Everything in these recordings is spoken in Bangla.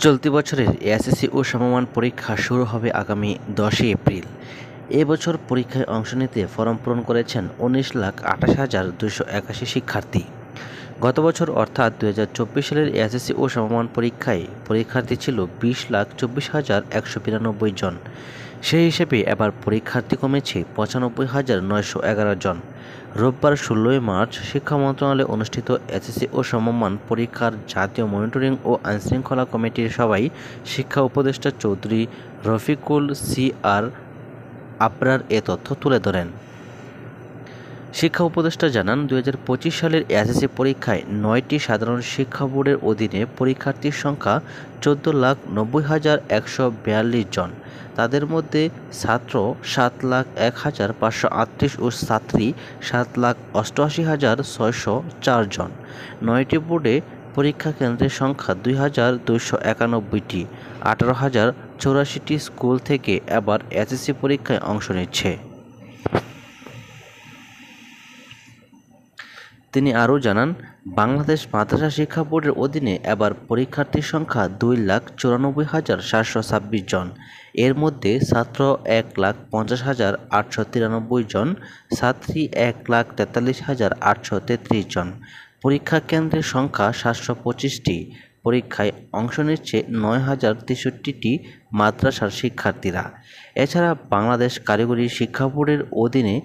চলতি বছরের এসএসসি ও সমমান পরীক্ষা শুরু হবে আগামী 10 এপ্রিল। এ বছর পরীক্ষায় অংশ নিতে ফরম পূরণ করেছেন 19,28,281 শিক্ষার্থী। গত বছর অর্থাৎ 2024 সালের এসএসসি ও সমমান পরীক্ষায় পরীক্ষার্থী ছিল 20,24,192 জন। সেই হিসেবে এবার পরীক্ষার্থী কমেছে 95,911 জন। রোববার 16 মার্চ শিক্ষা মন্ত্রণালয়ে অনুষ্ঠিত এসএসসি ও সমমান পরীক্ষার জাতীয় মনিটরিং ও আইনশৃঙ্খলা কমিটির সভায় শিক্ষা উপদেষ্টা চৌধুরী রফিকুল সি.আর. আবরার এ তথ্য তুলে ধরেন। শিক্ষা উপদেষ্টা জানান, 2025 সালের এসএসসি পরীক্ষায় 9টি সাধারণ শিক্ষা বোর্ডের অধীনে পরীক্ষার্থীর সংখ্যা 14,90,142 জন। তাদের মধ্যে ছাত্র 7,01,538 ও ছাত্রী 7,88,604 জন। 9টি বোর্ডে পরীক্ষা কেন্দ্রের সংখ্যা 2,291টি। 18,084টি স্কুল থেকে এবার এসএসসি পরীক্ষায় অংশ নিচ্ছে। তিনি আরও জানান, বাংলাদেশ মাদ্রাসা শিক্ষা বোর্ডের অধীনে এবার পরীক্ষার্থীর সংখ্যা 2,94,726 জন। এর মধ্যে ছাত্র 1,50,893 জন, ছাত্রী 1,43,833 জন। পরীক্ষা কেন্দ্রের সংখ্যা 725টি। পরীক্ষায় অংশ নিচ্ছে 9,063টি মাদ্রাসার শিক্ষার্থীরা। এছাড়া বাংলাদেশ কারিগরি শিক্ষা বোর্ডের অধীনে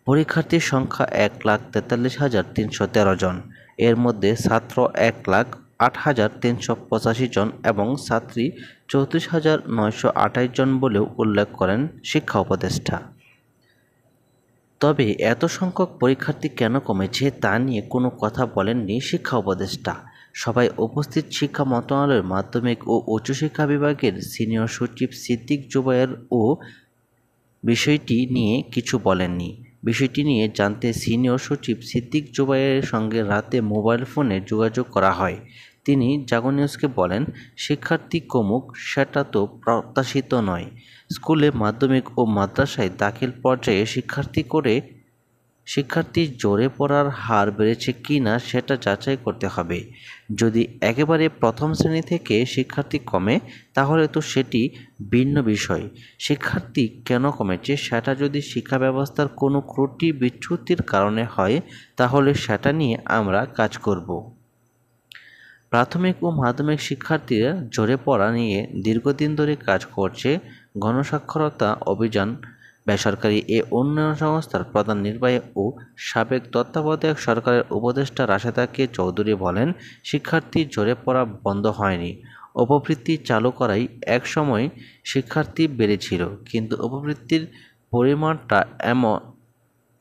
পরীক্ষার্থীর সংখ্যা 1,43,313 জন। এর মধ্যে ছাত্র 1,08,385 জন এবং ছাত্রী 34,928 জন বলেও উল্লেখ করেন শিক্ষা উপদেষ্টা। তবে এত সংখ্যক পরীক্ষার্থী কেন কমেছে তা নিয়ে কোনো কথা বলেননি শিক্ষা উপদেষ্টা। সভায় উপস্থিত শিক্ষা মন্ত্রণালয়ের মাধ্যমিক ও উচ্চশিক্ষা বিভাগের সিনিয়র সচিব সিদ্দিক জুবায়েরও বিষয়টি নিয়ে কিছু বলেননি। বিষয়টি নিয়ে জানতে সিনিয়র সচিব সিদ্দিক জুবায়েরের সঙ্গে রাতে মোবাইল ফোনে যোগাযোগ করা হয়। তিনি জাগো নিউজকে বলেন, শিক্ষার্থী কমুক সেটা তো প্রত্যাশিত নয়। স্কুলে, মাধ্যমিক ও মাদ্রাসায় দাখিল পর্যায়ে শিক্ষার্থী ঝরে পড়ার হার বেড়েছে কিনা সেটা যাচাই করতে হবে। যদি একেবারে প্রথম শ্রেণী থেকে শিক্ষার্থী কমে তাহলে তো সেটি ভিন্ন বিষয়। শিক্ষার্থী কেন কমেছে সেটা যদি শিক্ষা ব্যবস্থার কোনো ত্রুটি বিচ্যুতির কারণে হয় তাহলে সেটা নিয়ে আমরা কাজ করব। প্রাথমিক ও মাধ্যমিক শিক্ষার্থীরা ঝরে পড়া নিয়ে দীর্ঘদিন ধরে কাজ করছে গণসাক্ষরতা অভিযান। বেসরকারি এ উন্নয়ন সংস্থার প্রধান নির্বাহী ও সাবেক তত্ত্বাবধায়ক সরকারের উপদেষ্টা রাশেদা কে চৌধুরী বলেন, শিক্ষার্থী ঝরে পড়া বন্ধ হয়নি। উপবৃত্তি চালু করায় একসময় শিক্ষার্থী বেড়েছিল, কিন্তু উপবৃত্তির পরিমাণটা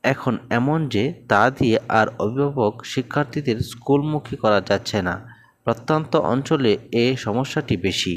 এখন এমন যে তা দিয়ে আর অভিভাবক শিক্ষার্থীদের স্কুলমুখী করা যাচ্ছে না। প্রত্যন্ত অঞ্চলে এ সমস্যাটি বেশি।